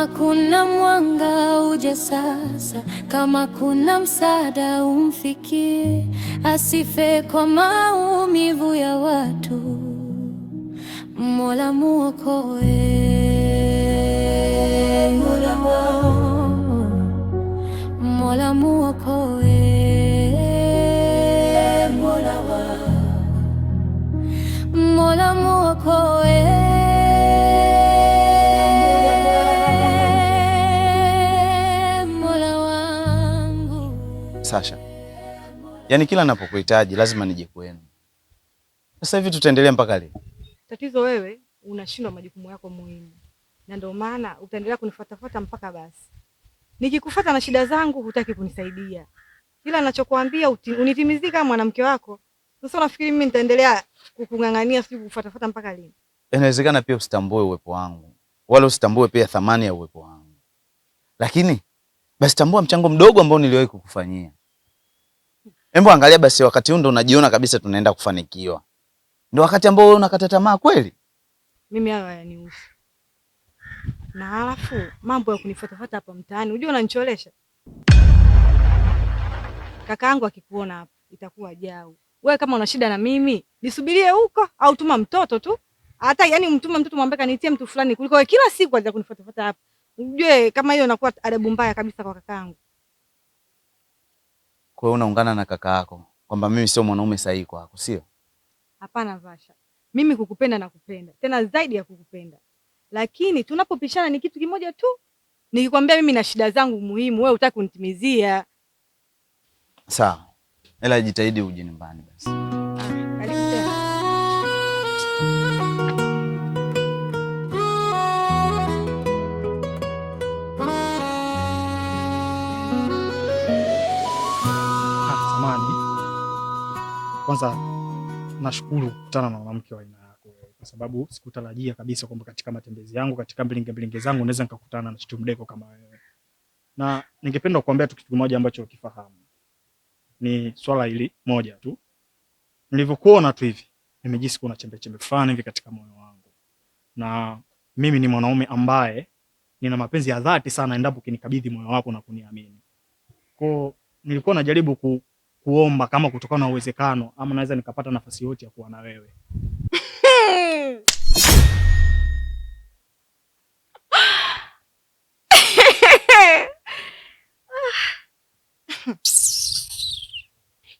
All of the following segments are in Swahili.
Kama kuna mwanga uje sasa, kama kuna msaada umfikie, asife kwa maumivu ya watu. Mola muokoe, Mola Mola muokoe, Mola muokoe. Sasha, yaani kila ninapokuhitaji lazima nije kwenu. Sasa hivi tutaendelea mpaka lini? Tatizo wewe unashindwa majukumu yako muhimu, na ndio maana utaendelea kunifuatafuata mpaka basi. Nikikufuata na shida zangu hutaki kunisaidia, kila ninachokuambia unitimizika kama mwanamke wako. Sasa unafikiri mimi nitaendelea kukung'ang'ania sijui kufuatafuata mpaka lini? Inawezekana pia usitambue uwepo wangu, wala usitambue pia thamani ya uwepo wangu, lakini basi tambua mchango mdogo ambao niliwahi kukufanyia. Embo angalia basi, wakati huu ndo unajiona kabisa tunaenda kufanikiwa, ndio wakati ambao wewe unakata tamaa kweli? Mimi hayo hayanihusu. Na halafu mambo ya kunifuatafuata hapa mtaani, unajua unanicholesha. Kakaangu akikuona hapa itakuwa jao. Wewe kama una shida na mimi, nisubirie huko au tuma mtoto tu. Hata yani mtume mtoto mwambie kanitie mtu fulani kuliko wewe kila siku aje kunifuatafuata hapa. Unajue kama hiyo inakuwa adabu mbaya kabisa kwa kakaangu. Kwa hiyo unaungana na kaka yako kwamba mimi sio mwanaume sahihi kwako, sio? Hapana Vasha. Mimi kukupenda na kupenda. Tena zaidi ya kukupenda. Lakini tunapopishana ni kitu kimoja tu. Nikikwambia mimi na shida zangu muhimu, wewe hutaki kunitimizia. Sawa. Ela jitahidi uje nyumbani basi. Karibu tena. Samahani. Kwanza nashukuru kukutana na mwanamke wa aina yako wewe, kwa sababu sikutarajia kabisa kwamba katika matembezi yangu, katika mbilinge zangu naweza nikakutana na chitu mdeko kama wewe. Na ningependa kukuambia tu kitu kimoja ambacho ukifahamu. Ni swala hili moja tu. Nilivyokuona tu hivi, nimejisikia kuna chembe fulani hivi katika moyo wangu. Na mimi ni mwanaume ambaye nina mapenzi ya dhati sana endapo kinikabidhi moyo wako na kuniamini. Kwa nilikuwa najaribu kuomba kama kutokana na uwezekano ama naweza nikapata nafasi yote ya kuwa na wewe.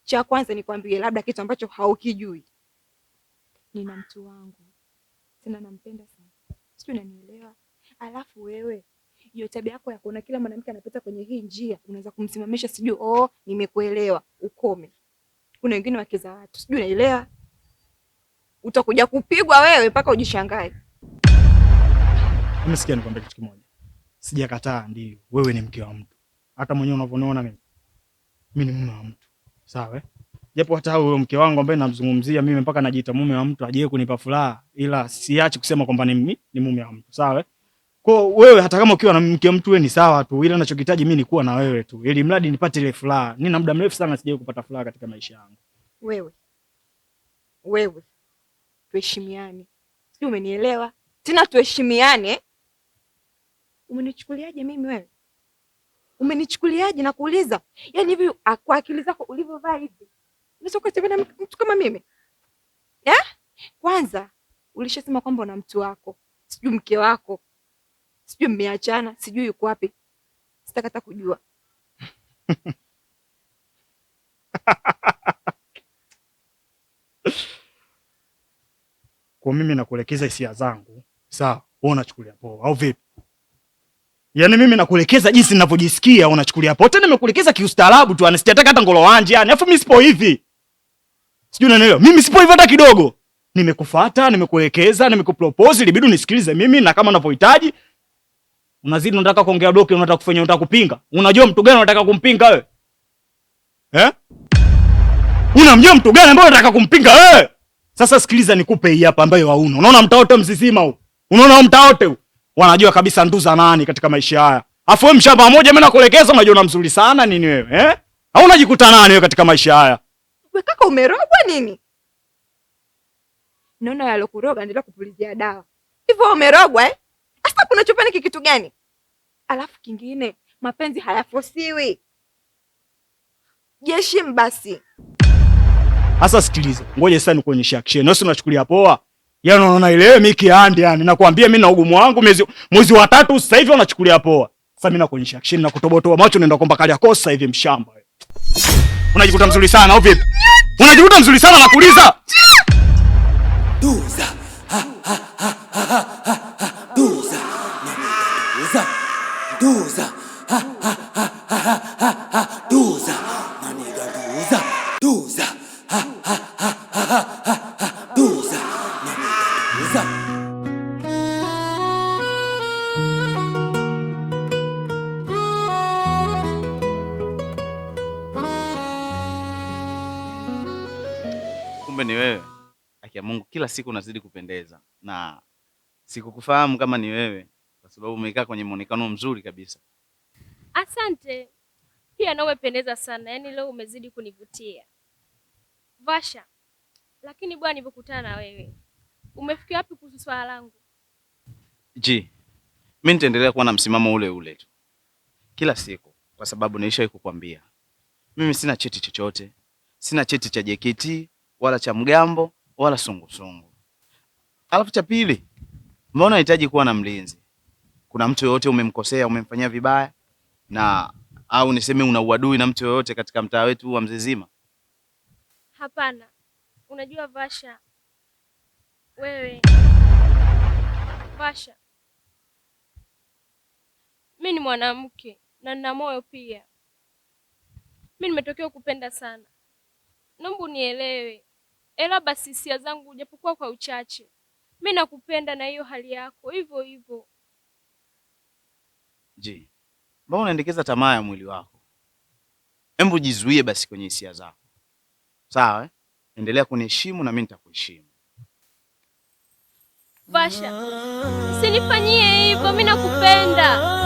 Cha kwanza nikwambie labda kitu ambacho haukijui. Nina mtu wangu. Tena nampenda sana. Sio, unanielewa? Alafu wewe, hiyo tabia yako ya kuona kila mwanamke anapita kwenye hii njia, unaweza kumsimamisha sijui nimekuelewa, ukome. Kuna wengine wake za watu, sijui unaelewa? Utakuja kupigwa wewe mpaka ujishangae. Umesikia nikwambia kitu kimoja. Sijakataa ndio, wewe ni mke wa mtu. Hata mwenyewe unavyoona mimi ni mume wa mtu. Sawa? Japo hata wewe mke wangu ambaye namzungumzia mimi mpaka najiita mume wa mtu aje kunipa furaha, ila siachi kusema kwamba ni mume wa mtu. Sawa? Kwa wewe hata kama ukiwa na mke wa mtu wewe ni sawa tu, ila ninachokihitaji mimi ni kuwa na wewe tu, ili mradi nipate ile furaha. Nina muda mrefu sana sijawahi kupata furaha katika maisha yangu. Wewe tuheshimiane. Sio, umenielewa? Tena tuheshimiane. Umenichukuliaje mimi wewe? Umenichukuliaje na kuuliza? Yaani hivi kwa akili zako ulivyovaa hivi, unaweza kutembea na mtu kama mimi? Kwanza ulishasema kwamba una mtu wako, sijui mke wako, sijui mmeachana, sijui yuko wapi. Sitakata kujua. Kwa mimi nakuelekeza hisia zangu, sawa? Wewe unachukulia poa au vipi? Yaani mimi nakuelekeza jinsi ninavyojisikia, unachukulia poa. Tena nimekuelekeza kiustaarabu tu, anasitaka hata ngolo wanje yani. Alafu mimi sipo hivi. Sijui unanielewa? Mimi sipo hivi hata kidogo. Nimekufuata, nimekuelekeza, nimekupropose, ilibidi unisikilize mimi na kama unavyohitaji. Unazidi unataka kuongea doke, unataka kufanya, unataka kupinga. Unajua mtu gani unataka kumpinga wewe? Unamjua mtu gani ambaye unataka kumpinga wewe? Sasa sikiliza nikupe hii hapa ambayo hauna. Unaona mtaa wote mzizima huu? Unaona mtaa wote huu? Wanajua kabisa nduza nani katika maisha haya. Afu wewe mshamba mmoja mimi nakuelekeza unajiona mzuri sana nini wewe? Au unajikuta nani wewe katika maisha haya? Wewe kaka umerogwa nini? Naona yalokuroga endelea kupulizia dawa. Hivyo umerogwa Sasa kuna chupani kitu gani? Alafu kingine, mapenzi hayafosiwi. Jiheshimu basi. Sasa sikiliza, ngoja sasa nikuonyeshe action. Wewe unachukulia poa. Yaani unaona ile miki andi yani nakwambia mimi na ugumu wangu mwezi wa 3 sasa hivi unachukulia poa. Sasa mimi nakuonyesha action na kutobotoa macho naenda kwamba kali akosa hivi mshamba wewe. Unajikuta mzuri sana au vipi? Unajikuta mzuri sana nakuuliza. Duza. Duza. Duza. Duza. Duza. Maniga duza. Duza. Duza. Maniga duza. Kumbe ni wewe. Akia Mungu, kila siku unazidi kupendeza na sikukufahamu kama ni wewe kwa sababu umekaa kwenye muonekano mzuri kabisa. Asante. Pia nawe pendeza sana. Yaani leo umezidi kunivutia. Vasha. Lakini bwana nilipokutana na wewe, umefikia wapi kuhusu swala langu? Mimi nitaendelea kuwa na msimamo ule ule tu. Kila siku kwa sababu naisha kukwambia. Mimi sina cheti chochote. Sina cheti cha JKT wala cha mgambo wala sungusungu. Alafu cha pili, mbona unahitaji kuwa na mlinzi? Kuna mtu yoyote umemkosea, umemfanyia vibaya na au niseme una uadui na mtu yoyote katika mtaa wetu wa Mzizima? Hapana. Unajua Vasha, wewe Vasha, mimi ni mwanamke na nina moyo pia. Mimi nimetokea kupenda sana. Naomba unielewe. Ela basi hisia zangu japokuwa kwa uchache. Mimi nakupenda na hiyo hali yako hivyo hivyo. Mbona unaendekeza tamaa ya mwili wako? Hebu jizuie basi kwenye hisia zako. Sawa eh? Endelea kuniheshimu na mimi nitakuheshimu. Vasha, usinifanyie hivyo, mimi nakupenda.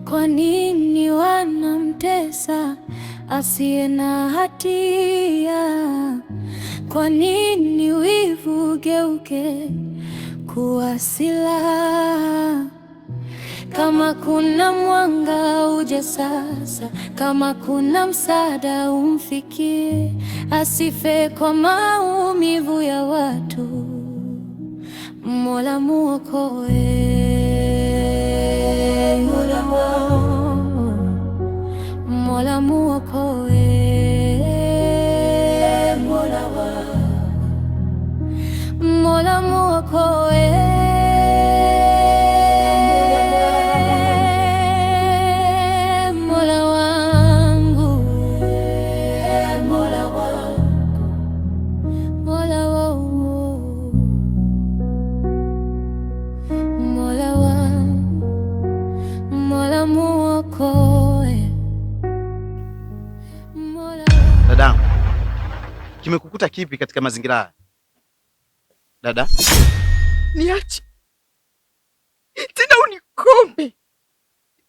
Kwa nini wanamtesa asiye na hatia? Kwa nini wivu geuke kuwa silaha? Kama kuna mwanga uje sasa, kama kuna msaada umfikie, asife kwa maumivu ya watu. Mola muokoe. Mola muokoe, Mola muokoe, Mola wangu, Mola wangu, Mola wangu, Mola wangu, Mola muokoe. Dadangu, kimekukuta kipi katika mazingira haya? Dada? Niache. Tena unikome.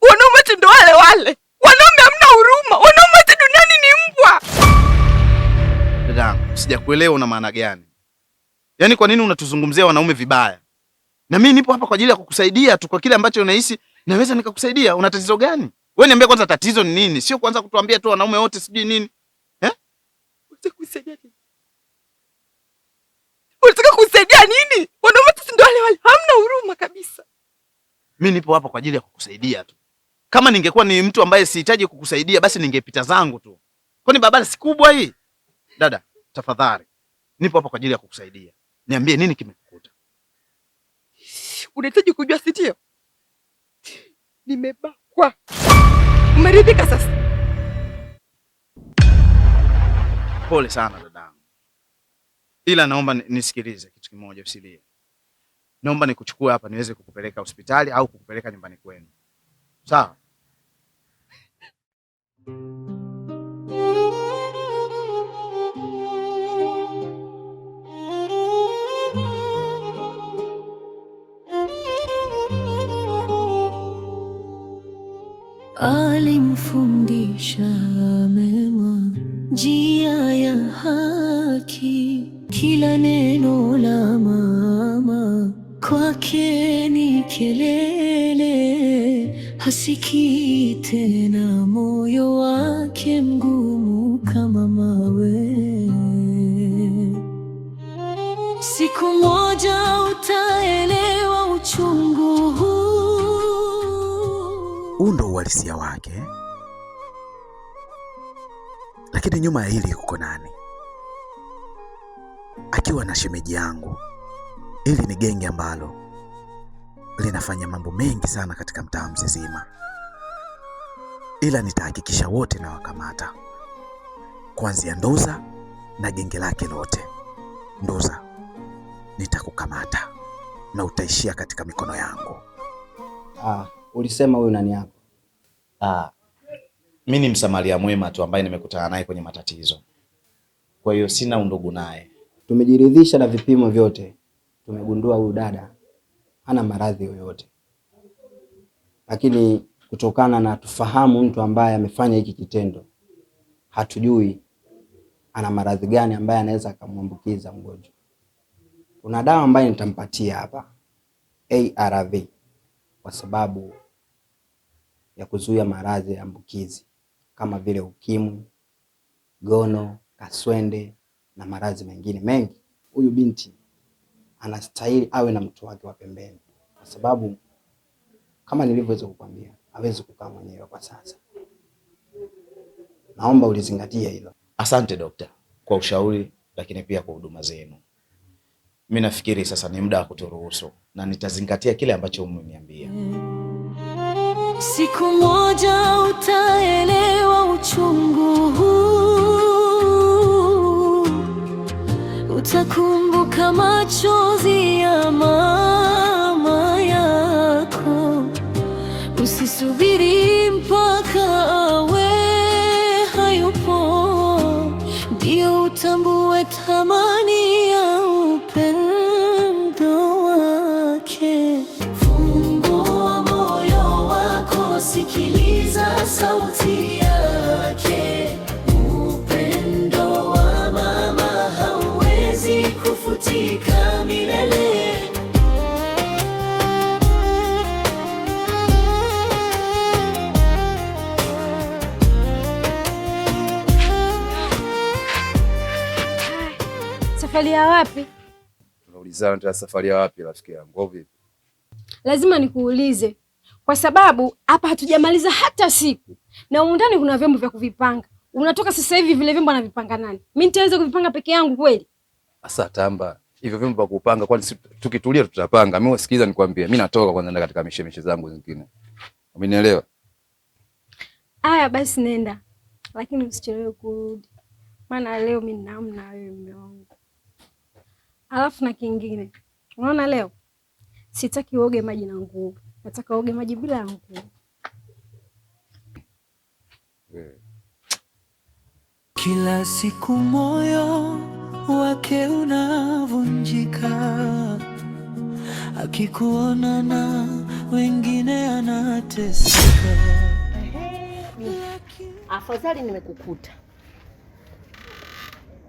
Wanaume tu ndo wale wale. Wanaume hamna huruma. Wanaume tu duniani ni mbwa. Dadangu, sijakuelewa una maana gani? Yaani kwa nini unatuzungumzia wanaume vibaya? Na mimi nipo hapa kwa ajili ya kukusaidia tu kwa kile ambacho unahisi naweza nikakusaidia. Una tatizo gani? Wewe niambie kwanza tatizo ni nini? Sio kwanza kutuambia tu wanaume wote sijui nini. Kusaidia. Unataka kusaidia nini? Wanaume tu ndio wale wale, hamna huruma kabisa. Mimi nipo hapa kwa ajili ya kukusaidia tu. Kama ningekuwa ni mtu ambaye sihitaji kukusaidia basi ningepita zangu tu. Kwani barabara si kubwa hii? Dada, tafadhali. Nipo hapa kwa ajili ya kukusaidia. Niambie nini kimekukuta? Unahitaji kujua si ndio? Nimebakwa. Umeridhika sasa? Pole sana dadangu. Ila naomba nisikilize kitu kimoja, usilie. Naomba nikuchukue hapa niweze kukupeleka hospitali au kukupeleka nyumbani kwenu. Sawa? Alimfundisha mema, njia ya haki, kila neno la mama kwake ni kelele, hasikii tena, moyo wake mgumu kama mawe. Siku moja utaelewa uchungu huu. Huu ndo uhalisia wake. Lakini nyuma ya hili kuko nani? Akiwa na shemeji yangu. Hili ni genge ambalo linafanya mambo mengi sana katika mtaa mzima. Ila nitahakikisha wote na wakamata. Kuanzia Ndoza na genge lake lote. Ndoza, nitakukamata na utaishia katika mikono yangu. Ulisema huyu nani yako? Mimi ni msamaria mwema tu ambaye nimekutana naye kwenye matatizo. Kwa hiyo sina undugu naye. Tumejiridhisha na vipimo vyote. Tumegundua huyu dada hana maradhi yoyote. Lakini kutokana na tufahamu mtu ambaye amefanya hiki kitendo, hatujui ana maradhi gani ambaye anaweza akamwambukiza mgonjwa. Kuna dawa ambayo nitampatia hapa, ARV, kwa sababu ya kuzuia maradhi ya ambukizi kama vile ukimwi, gono, kaswende na maradhi mengine mengi. Huyu binti anastahili awe na mtu wake wa pembeni, kwa sababu kama nilivyoweza kukwambia, hawezi kukaa mwenyewe kwa sasa. Naomba ulizingatie hilo. Asante dokta kwa ushauri, lakini pia kwa huduma zenu. Mimi nafikiri sasa ni muda wa kuturuhusu na nitazingatia kile ambacho umeniambia. Siku moja utaelewa uchungu huu, utakumbuka machozi ya mama yako. Usisubiri mpaka awe hayupo ndio utambue thamani ya upendo wake. Fungua moyo wako, sikiliza sauti yake. Upendo wa mama hauwezi kufutika milele. Safari ya wapi? Tunaulizana tena safari ya wapi rafiki yangu? Vipi? Lazima nikuulize kwa sababu hapa hatujamaliza hata siku na undani kuna vyombo vya kuvipanga. Unatoka sasa hivi vile vyombo anavipanga nani? Mimi nitaweza kuvipanga peke yangu kweli? Asa tamba. Hivyo vyombo vya kupanga kwani tukitulia tutapanga. Mimi sikiliza nikwambie. Mimi natoka kwanza nenda katika mishemishe zangu zingine. Umenielewa? Aya basi nenda. Lakini usichelewe kurudi. Maana leo mimi namna wewe mume wangu. Alafu na kingine. Unaona leo? Sitaki uoge maji na nguo. Nataka uoge maji bila nguo. Kila siku moyo wake unavunjika, akikuona na wengine anateseka. Afadhali nimekukuta.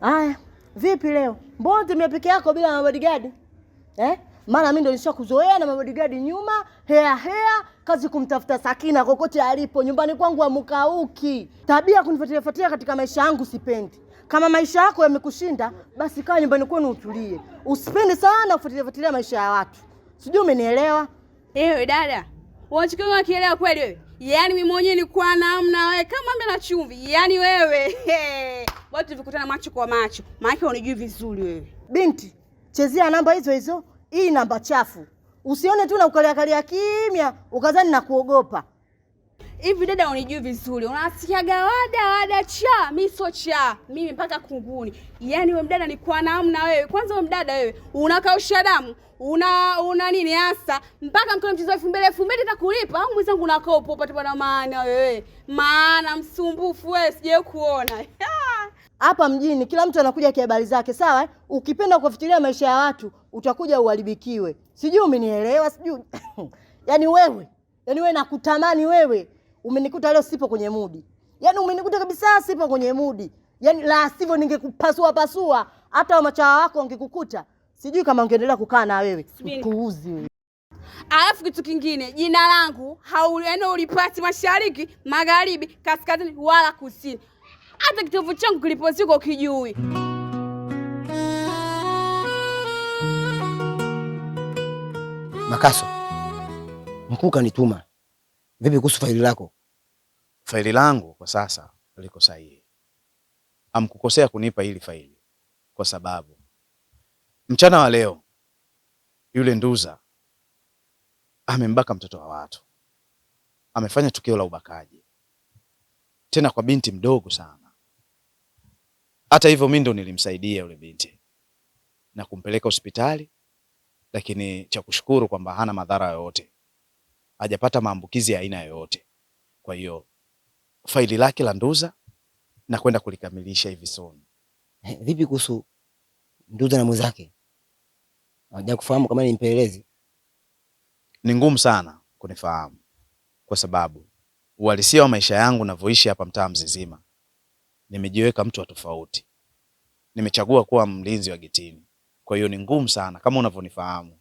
Aya, vipi leo? Mbona tumia peke yako bila bodyguard? Maana mimi ndo nishakuzoea na bodyguard nyuma, hea, kazi kumtafuta Sakina kokote alipo. Nyumbani kwangu amukauki. Tabia kunifuatilia katika maisha yangu sipendi. Kama maisha yako yamekushinda, basi kaa nyumbani kwenu utulie. Usipende sana kufuatilia maisha ya watu. Sijui umenielewa? Ewe dada, unachukua kielewa kweli wewe? Yaani mimi mwenyewe nilikuwa namna wewe kama mbe na chumvi. Yaani wewe watu tulikutana macho kwa macho. Maana unijui vizuri wewe. Binti, chezea namba hizo hizo. Hii namba chafu. Usione tu na ukalia kimya ukazani na kuogopa. Hivi dada unijui vizuri. Unasikiaga wada cha, mimi sio cha. Mimi mpaka kunguni. Yaani wewe mdada nilikuwa namna wewe. Kwanza wewe mdada wewe unakausha damu. Una nini hasa? Mpaka mkono mchezo 2000 takulipa au mwenzangu unakaa upo upate bwana maana wewe. Maana msumbufu wewe sije kuona. Hapa mjini kila mtu anakuja kwa habari zake, sawa? Ukipenda kufuatilia maisha ya watu utakuja uharibikiwe. Sijui umenielewa, sijui. Yaani wewe nakutamani wewe. Umenikuta leo sipo kwenye mudi. Yaani umenikuta kabisa sipo kwenye mudi. Yaani la sivyo ningekupasua hata wa machawa wako wangekukuta. Sijui kama ungeendelea kukaa na wewe. Puuzi wewe. Alafu kitu kingine, jina langu hauliano ulipati mashariki, magharibi, kaskazini wala kusini. Hata kitovu changu kilipoziko kijui. Makaso. Mkuu kanituma. Vipi kuhusu faili lako? Faili langu kwa sasa liko sahihi. Hamkukosea kunipa hili faili kwa sababu mchana wa leo yule Nduza amembaka mtoto wa watu. Amefanya tukio la ubakaji. Tena kwa binti mdogo sana. Hata hivyo mimi ndo nilimsaidia yule binti na kumpeleka hospitali, lakini cha kushukuru kwamba hana madhara yoyote. Hajapata maambukizi ya aina yoyote. Kwa hiyo faili lake la Nduza na kwenda kulikamilisha hivi soon. Vipi kuhusu Nduza na mwenzake? Haja kufahamu kama ni mpelelezi? Ni ngumu sana kunifahamu kwa sababu uhalisia wa maisha yangu navyoishi hapa mtaa Mzizima. Nimejiweka mtu wa tofauti. Nimechagua kuwa mlinzi wa getini. Kwa hiyo ni ngumu sana kama unavyonifahamu.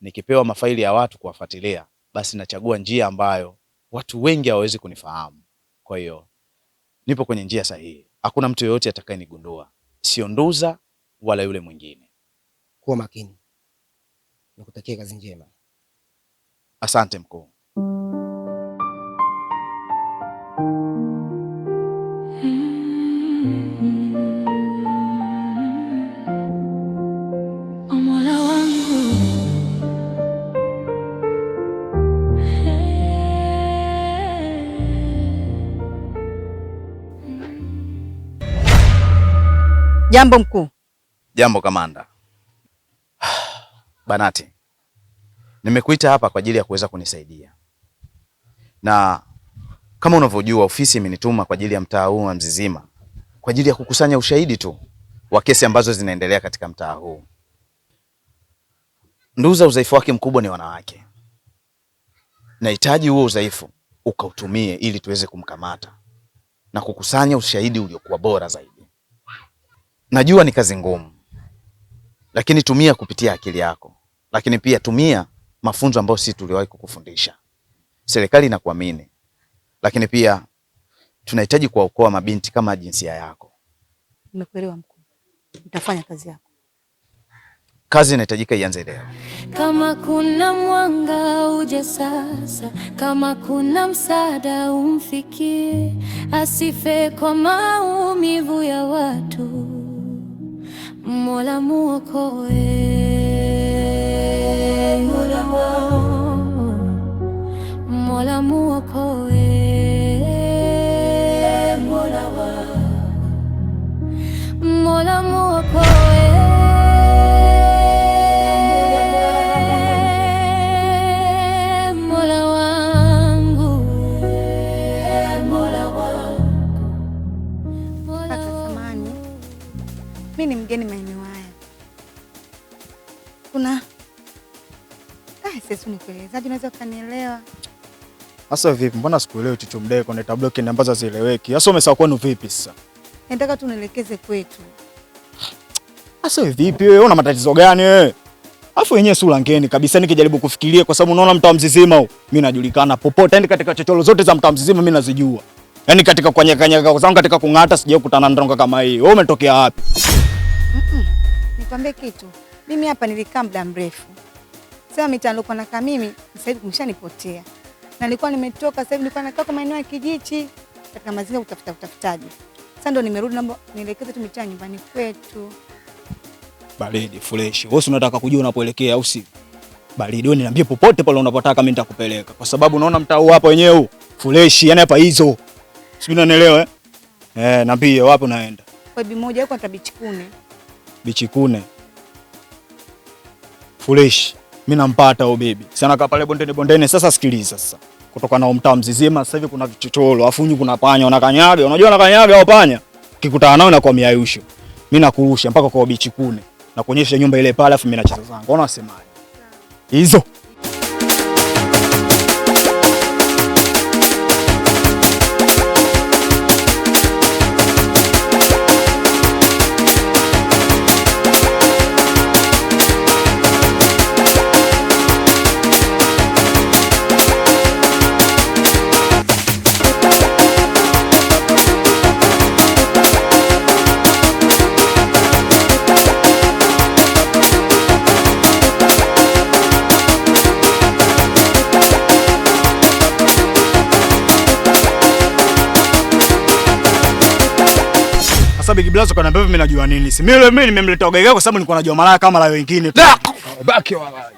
Nikipewa mafaili ya watu kuwafuatilia, basi nachagua njia ambayo watu wengi hawawezi kunifahamu. Kwa hiyo nipo kwenye njia sahihi. Hakuna mtu yeyote atakayenigundua. Sio Nduza wala yule mwingine. Kuwa makini. Nikutakia kazi njema. Asante mkuu. Mola wangu, Jambo mkuu. Jambo kamanda. Banati, nimekuita hapa kwa ajili ya kuweza kunisaidia. Na kama unavyojua ofisi imenituma kwa ajili ya mtaa huu wa Mzizima kwa ajili ya kukusanya ushahidi tu wa kesi ambazo zinaendelea katika mtaa huu. Nduza udhaifu wake mkubwa ni wanawake. Nahitaji huo udhaifu ukautumie ili tuweze kumkamata na kukusanya ushahidi uliokuwa bora zaidi. Najua ni kazi ngumu, lakini tumia kupitia akili yako. Lakini pia tumia mafunzo ambayo sisi tuliwahi kukufundisha. Serikali inakuamini. Lakini pia tunahitaji kuwaokoa mabinti kama jinsia yako. Nimekuelewa mkuu. Nitafanya kazi yako. Kazi inahitajika ianze leo. kama kuna mwanga uje sasa, kama kuna msaada umfikie, asife kwa maumivu ya watu. Mola muokoe, Mola muokoe, Mola muokoe, Mola wangu, Mola wangu. Kaka samani, mimi ni mgeni maeneo haya. Kuna sasa unikuelezaje, unaweza kanielewa? Sasa vipi? Mbona sikuelewi Chicho Mdee kwa neta block ambazo zieleweki? Sasa umesahau kwenu vipi sasa? Nataka tu nielekeze kwetu. Sasa vipi wewe, una matatizo gani wewe? Afu wenyewe sura ngeni kabisa, nikijaribu kufikiria kwa sababu unaona mtaa Mzizima huu. Mimi najulikana popote, yani katika chochoro zote za mtaa Mzizima mimi nazijua. Yaani katika kanyaka zangu katika kung'ata sije kukutana na ndonga kama hii. Wewe umetokea wapi? Nikwambie kitu. Mimi hapa nilikaa muda mrefu. Sasa mitano kwa nakaa mimi sasa hivi kumshanipotea. Na nilikuwa nimetoka sasa hivi nilikuwa nakaa kwa maeneo ya Kijichi katika mazingira utafutaji. Sasa ndo nimerudi naomba nielekeze tu mitaa nyumbani kwetu. Baridi fresh. Wewe unataka kujua unapoelekea au si? Baridi wewe niambie popote pale unapotaka mimi nitakupeleka. Kwa sababu unaona mtaa huu hapa wenyewe huu fresh, yani hapa hizo. Sio unanielewa niambie wapi unaenda? Kwa bibi moja huko Bichikune. Bichikune. Fresh. Mimi nampata huyo bibi. Sana kaa pale bondeni. Sasa sikiliza sasa. Kutoka na mtaa Mzizima sasa hivi kuna vichochoro, afunyu kuna panya, unakanyaga. Unajua unakanyaga au panya? Ukikutana nao inakuwa miayusho. Mimi nakurusha mpaka kwa Bichikune. Na kuonyesha nyumba ile pale afu mimi nacheza zangu. Unaona unasemaje? Hizo. Big Blazo kaniambia mimi najua nini. Si mimi nimemleta ugaiga kwa sababu nilikuwa najua malaya kama la wengine tu. Baki wala.